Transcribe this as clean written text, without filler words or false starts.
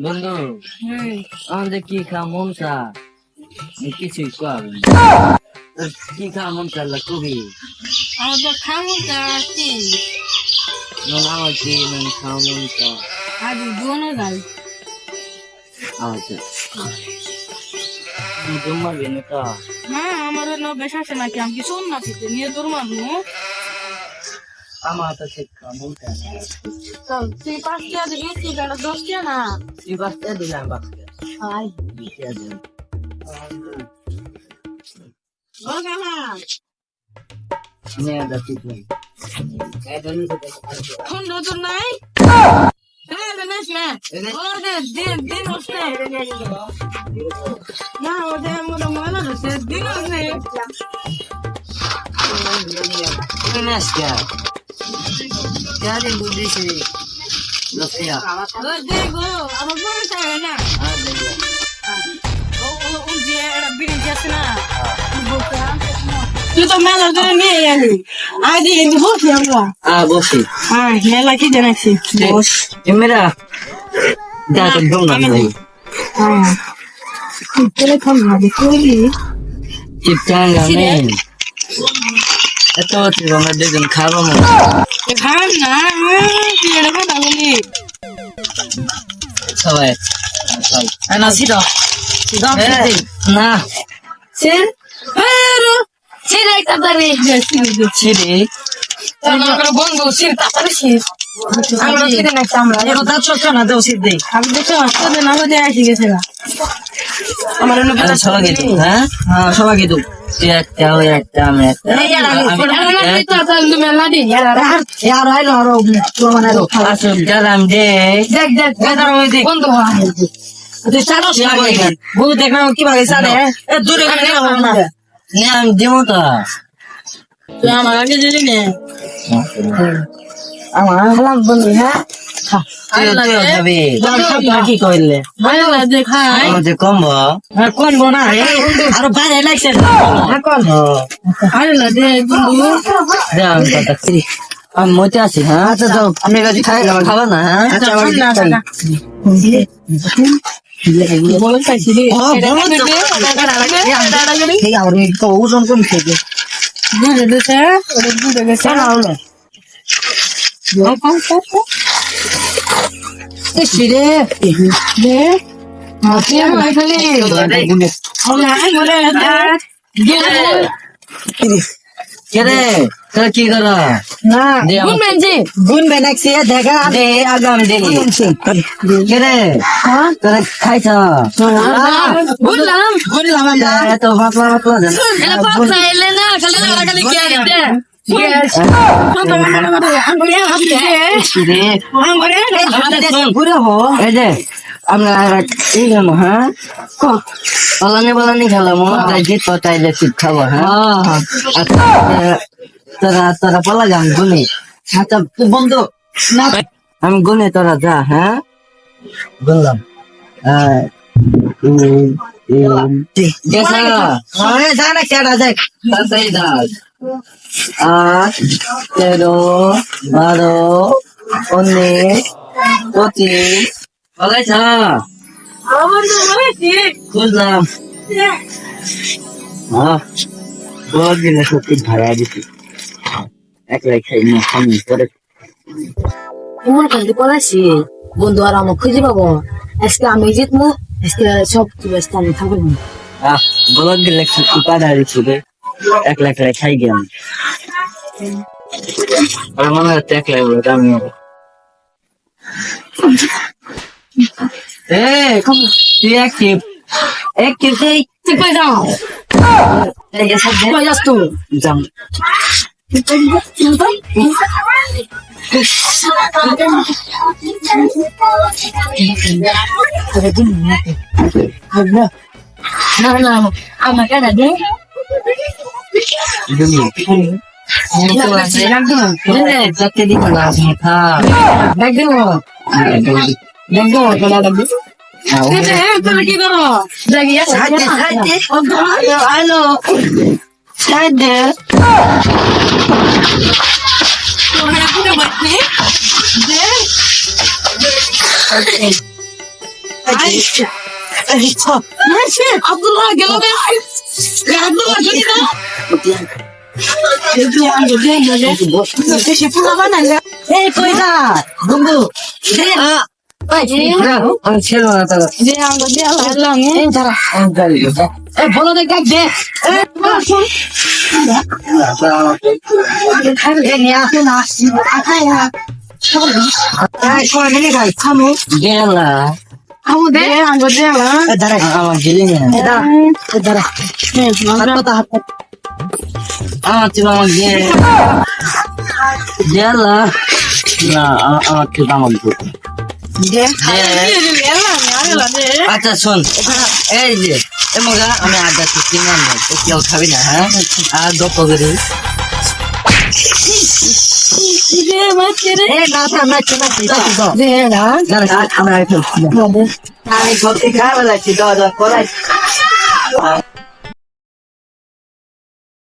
বন্ধু আমাদের কি খা মন চা কিছুই কর কি খা মন চাল্লা কবি আমাদের খামোটা কি আমার কি খাওয়া মন চা আজ দোনো যাই আচ্ছা তোমার বেনটা না আমার না বেশ আছে নাকি আমি কি শোন না থেকে নিয়ে তোর মারবো আমার তো ঠিক মন চা চল তুই 5 টাকা দিয়ে কি বেলা 10 টাকা না তুই বাচ্চা দিলাম বাচ্চা হাই বিটিয়া দিলাম ও কাকা আমি আদা ঠিক নাই এটা নিতে ফোন তো নাই হ্যাঁ বেনাস না ওদের দিন হচ্ছে না ওদের মোটা মনে হচ্ছে দিন হচ্ছে Benas ya. Jadi budisi. Losia. দেখো আমার মনে চায় না Ada ya. ও যে একটা বিড়ি যাচ্ছে না তুই তো মেলা ধরে নিয়ে গেলি আজ এনে বসি আমরা Ah, bosi. হ্যাঁ মেলা কি জানাচ্ছি বস Emira. Dah terdong lagi. হ্যাঁ টেলিফোন ভাবি কইলি Ciptaan gamin. Ito mga dagan karo mo. খান না তুই এটা কথা বলি Saway. Ano sito? Sito. Na. Sir pero sir একটা দাঁড়িয়ে Chiri. আমরা বন্ধু sir তাড়াতাড়ি sir আমরা ছিড়ে না আমরা Ito dapat na daw si Day. আমি দেখো আসতে না বলে আসি গেছে না আমার এনে বেলা সবাই গেতো হ্যাঁ হ্যাঁ সবাই গেতো তুই একটা ওই একটা আমি একটা यार आइलो आरो तो माने रो আসল জালাম দে देख देख বেদার ওই দেখ বন্ধ হয় তুই চালো বহু দেখলাম কি ভাগে সাদে এ দূরে গেলে না নাম দিমো তো তুই আমার আগে দিলি নে আমার বললাম বন্ধু হ্যাঁ তুই যাবি কি কইলে ভালো লাগে খাই আমাদের কমব আর কোন বনা আর বাইরে লাগছে আর কোন ভালো লাগে বন্ধু দাম কথা আমি মতে আছি হ্যাঁ আচ্ছা যাও আপনি কাছে খাবা না হ্যাঁ আচ্ছা বলে পাইছি রে এই আর তো ওজন কম থেকে বুঝে গেছে ওরে বুঝে গেছে না হলো সিরে দে মাসি আমার খালি ওলা বলে কেরে তোরা কি কর না গুণ মেনজি গুণ বেনাকছে দেখা দে আগাম দে কেরে হ্যাঁ তোরা খাইছ বললাম এত পাতলা পাতলা দেন এলা পাতা এলে না খালি কি আছে সিরে ঘুরে হো এই যে আমরা এই গেল হ্যাঁ বলানি খেলাম জিত তাই দেখি খাবো হ্যাঁ তোরা পলা যাম গুনে আচ্ছা বন্ধু না আমি গুনে তোরা যা হ্যাঁ বললাম জানা কেডা দেখ 8 13 12 19 25 বলেছ আমার তো বলেছি বুঝলাম বহুত দিনে সত্যি ভাড়া দিছি একলাই খাই না আমি করে এমন কান্দি পড়াছি বন্ধু আর আমার খুঁজে পাবো আজকে আমি জিতবো আজকে সব ব্যস্ত আমি থাকবো বলদ দিলে সত্যি পাড়া দিছি রে একলাই খাই গেলাম আর মনে হচ্ছে একলাই বলে আমি তুই একটিভ তুই কই যাও কই যাস তুই যাম না না আমার কেনা দে যাতে দিব না দেখ দেবো কেনা লাগবে তুমি কি করো জাগিয়া হ্যালো সাইডে তোমরা পুরো বাচ্চা আব্দুল্লাহ গেল রে আব্দুল্লাহ গেল না সে পুরো বানালে এই কই যা বন্ধু আমি ছিল না তারা যে আঙ্গ দিয়ে লাগলাম এই তারা এই বলো দেখ দে গেলা আমার গেলি না আমার ছিল আমার গেলা না আমার ছিল আমার আচ্ছা শোন এই যে মজা আমি আড্ডা কিনে আনবো কেউ খাবি না হ্যাঁ আর গপ্প করি আমি ঘর থেকে খাওয়া লাগছি